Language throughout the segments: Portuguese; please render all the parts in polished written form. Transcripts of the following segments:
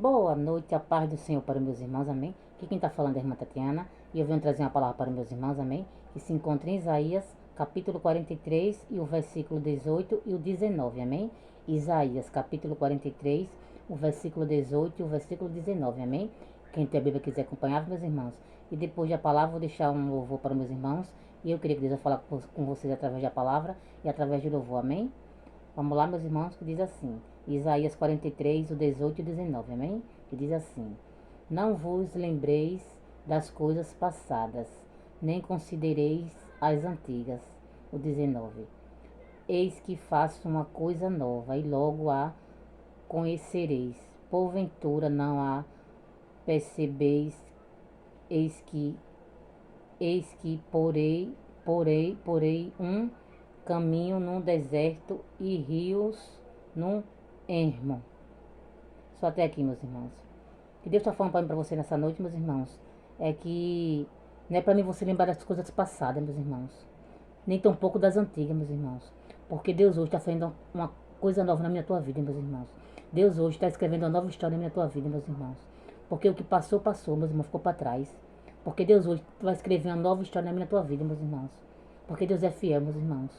Boa noite, a paz do Senhor para meus irmãos, amém? Aqui quem está falando é a irmã Tatiana e eu venho trazer uma palavra para meus irmãos, amém? Que se encontra em Isaías, capítulo 43 e o versículo 18 e o 19, amém? Isaías, capítulo 43, o versículo 18 e o versículo 19, amém? Quem tem a Bíblia quiser acompanhar, meus irmãos. E depois da palavra vou deixar um louvor para meus irmãos e eu queria que Deus vai falar com vocês através da palavra e através do louvor, amém? Vamos lá, meus irmãos, que diz assim, Isaías 43, o 18 e o 19, amém? Que diz assim, não vos lembreis das coisas passadas, nem considereis as antigas. O 19, eis que faço uma coisa nova, e logo a conhecereis. Porventura não a percebeis, eis que, porei um caminho num deserto e rios num ermo. Só até aqui, meus irmãos. O que Deus está falando para você nessa noite, meus irmãos, é que não é para mim você lembrar das coisas passadas, meus irmãos. Nem tão pouco das antigas, meus irmãos. Porque Deus hoje está fazendo uma coisa nova na minha tua vida, meus irmãos. Deus hoje está escrevendo uma nova história na minha tua vida, meus irmãos. Porque o que passou, passou, meus irmãos, ficou para trás. Porque Deus hoje vai escrever uma nova história na minha tua vida, meus irmãos. Porque Deus é fiel, meus irmãos.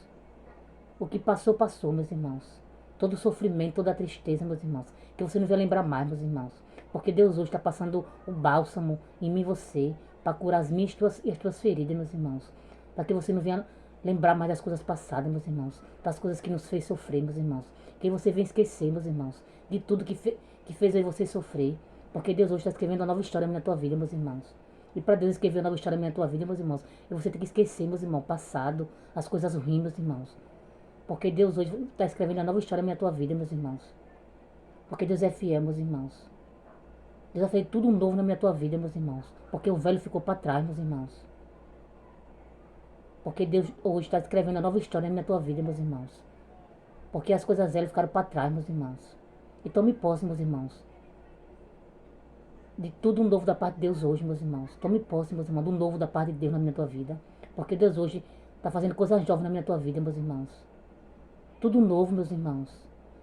O que passou, passou, meus irmãos. Todo o sofrimento, toda a tristeza, meus irmãos. Que você não vai lembrar mais, meus irmãos. Porque Deus hoje está passando o bálsamo em mim e você. Para curar as minhas e as tuas feridas, meus irmãos. Para que você não venha lembrar mais das coisas passadas, meus irmãos. Das coisas que nos fez sofrer, meus irmãos. Que você venha esquecer, meus irmãos. De tudo que fez aí você sofrer. Porque Deus hoje está escrevendo uma nova história na tua vida, meus irmãos. E para Deus escrever uma nova história na tua vida, meus irmãos, você tem que esquecer, meus irmãos, passado, as coisas ruins, meus irmãos. Porque Deus hoje está escrevendo a nova história na tua vida, meus irmãos. Porque Deus é fiel, meus irmãos. Deus vai fazer tudo novo na minha tua vida, meus irmãos. Porque o velho ficou para trás, meus irmãos. Porque Deus hoje está escrevendo a nova história na tua vida, meus irmãos. Porque as coisas velhas ficaram para trás, meus irmãos. E tome posse, meus irmãos. De tudo novo da parte de Deus hoje, meus irmãos. Tome posse, meus irmãos, do novo da parte de Deus na minha tua vida. Porque Deus hoje está fazendo coisas novas na minha tua vida, meus irmãos. Tudo novo, meus irmãos.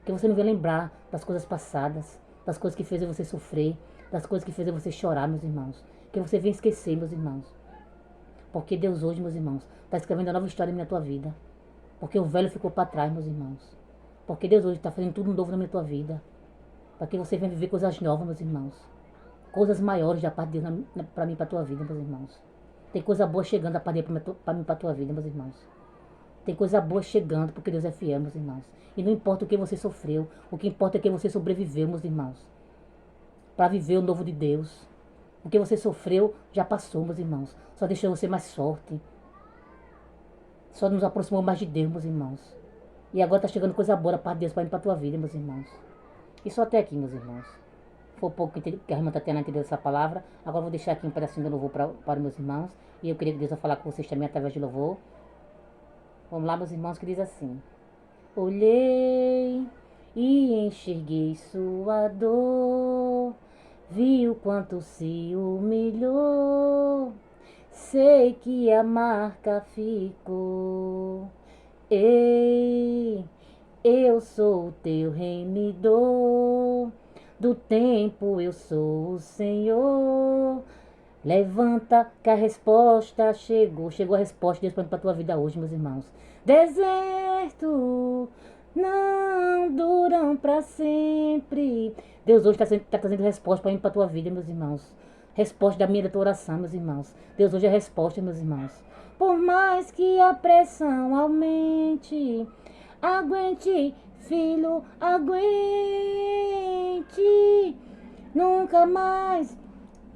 Que você não vai lembrar das coisas passadas, das coisas que fez você sofrer, das coisas que fez você chorar, meus irmãos. Que você venha esquecer, meus irmãos. Porque Deus hoje, meus irmãos, está escrevendo a nova história na minha tua vida. Porque o velho ficou para trás, meus irmãos. Porque Deus hoje está fazendo tudo novo na minha tua vida. Para que você venha viver coisas novas, meus irmãos. Coisas maiores da parte de Deus para mim, para tua vida, meus irmãos. Tem coisa boa chegando da parte dele para mim, para tua vida, meus irmãos. Tem coisa boa chegando, porque Deus é fiel, meus irmãos. E não importa o que você sofreu, o que importa é que você sobreviveu, meus irmãos. Para viver o novo de Deus. O que você sofreu já passou, meus irmãos. Só deixou você mais forte. Só nos aproximou mais de Deus, meus irmãos. E agora está chegando coisa boa da parte de Deus para mim, para tua vida, meus irmãos. E só até aqui, meus irmãos. Foi pouco que a irmã Tatiana entendeu essa palavra. Agora vou deixar aqui um pedacinho do louvor para meus irmãos. E eu queria que Deus vai falar com vocês também através de louvor. Vamos lá, meus irmãos, que diz assim. Olhei e enxerguei sua dor, vi o quanto se humilhou, sei que a marca ficou. Ei, eu sou o teu remidor, do tempo eu sou o Senhor. Levanta que a resposta chegou. Chegou a resposta de Deus para a tua vida hoje, meus irmãos. Deserto não duram para sempre. Deus hoje está trazendo resposta para mim, para a tua vida, meus irmãos. Resposta da minha da tua oração, meus irmãos. Deus hoje é resposta, meus irmãos. Por mais que a pressão aumente, aguente, filho, aguente. Nunca mais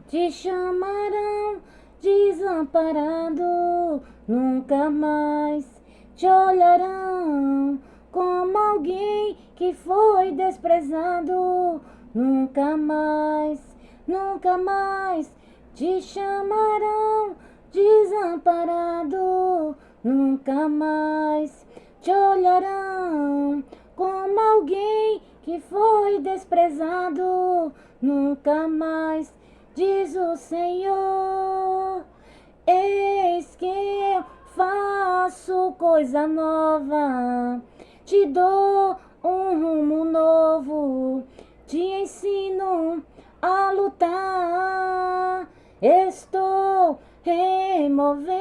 te chamarão desamparado, nunca mais te olharão como alguém que foi desprezado. Nunca mais te chamarão desamparado, nunca mais te olharão como alguém que foi desprezado, nunca mais. Diz o Senhor, eis que eu faço coisa nova, te dou um rumo novo, te ensino a lutar. Estou removendo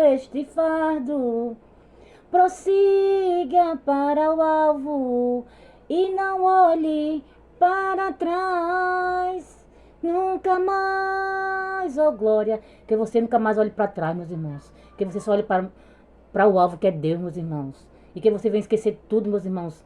este fardo. Prossiga para o alvo e não olhe para trás. Nunca mais, oh glória, que você nunca mais olhe para trás, meus irmãos. Que você só olhe para o alvo que é Deus, meus irmãos. E que você venha esquecer tudo, meus irmãos.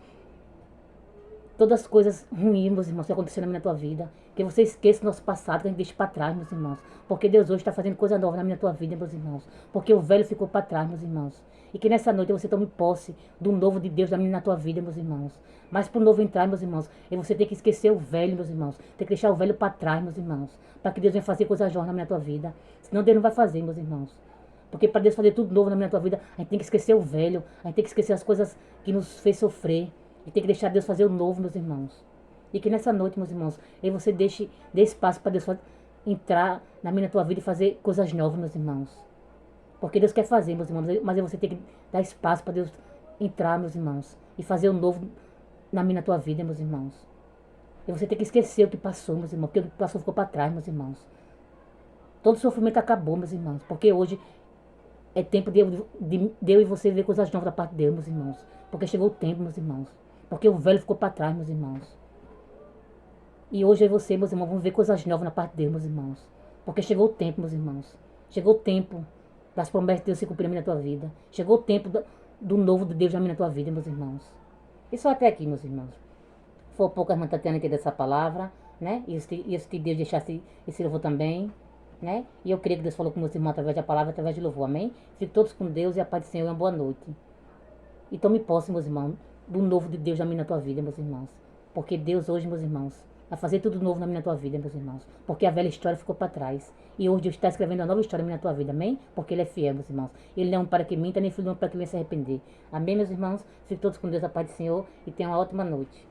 Todas as coisas ruins, meus irmãos, que aconteceram na tua vida. Que você esqueça o nosso passado, que a gente deixe para trás, meus irmãos. Porque Deus hoje está fazendo coisa nova na tua vida, meus irmãos. Porque o velho ficou para trás, meus irmãos. E que nessa noite você tome posse do novo de Deus na tua vida, meus irmãos. Mas para o novo entrar, meus irmãos, e você tem que esquecer o velho, meus irmãos. Tem que deixar o velho para trás, meus irmãos. Para que Deus venha fazer coisa nova na tua vida. Senão Deus não vai fazer, meus irmãos. Porque para Deus fazer tudo novo na tua vida, a gente tem que esquecer o velho. A gente tem que esquecer as coisas que nos fez sofrer. E tem que deixar Deus fazer o novo, meus irmãos. E que nessa noite, meus irmãos, aí você dê espaço para Deus entrar na tua vida e fazer coisas novas, meus irmãos. Porque Deus quer fazer, meus irmãos, mas aí você tem que dar espaço para Deus entrar, meus irmãos, e fazer o novo na tua vida, meus irmãos. E você tem que esquecer o que passou, meus irmãos, porque o que passou ficou para trás, meus irmãos. Todo o sofrimento acabou, meus irmãos, porque hoje é tempo de eu e você ver coisas novas da parte de Deus, meus irmãos. Porque chegou o tempo, meus irmãos. Porque o velho ficou para trás, meus irmãos. E hoje eu e você, meus irmãos, vamos ver coisas novas na parte de Deus, meus irmãos. Porque chegou o tempo, meus irmãos. Chegou o tempo das promessas de Deus se cumprirem na tua vida. Chegou o tempo do novo de Deus na tua vida, meus irmãos. E só até aqui, meus irmãos. Foi pouco a irmã Tatiana entender essa palavra, né? E se Deus deixasse esse louvor também, né? E eu creio que Deus falou com meus irmãos através da palavra, através de louvor, amém? Fiquem todos com Deus e a paz do Senhor e uma boa noite. E tome posse, meus irmãos, do novo de Deus na tua vida, meus irmãos. Porque Deus hoje, meus irmãos, vai fazer tudo novo na tua vida, meus irmãos. Porque a velha história ficou para trás. E hoje Deus está escrevendo uma nova história na tua vida, amém? Porque Ele é fiel, meus irmãos. Ele não é um para que minta, nem filho não é para que venha se arrepender. Amém, meus irmãos? Fiquem todos com Deus, a paz do Senhor, e tenham uma ótima noite.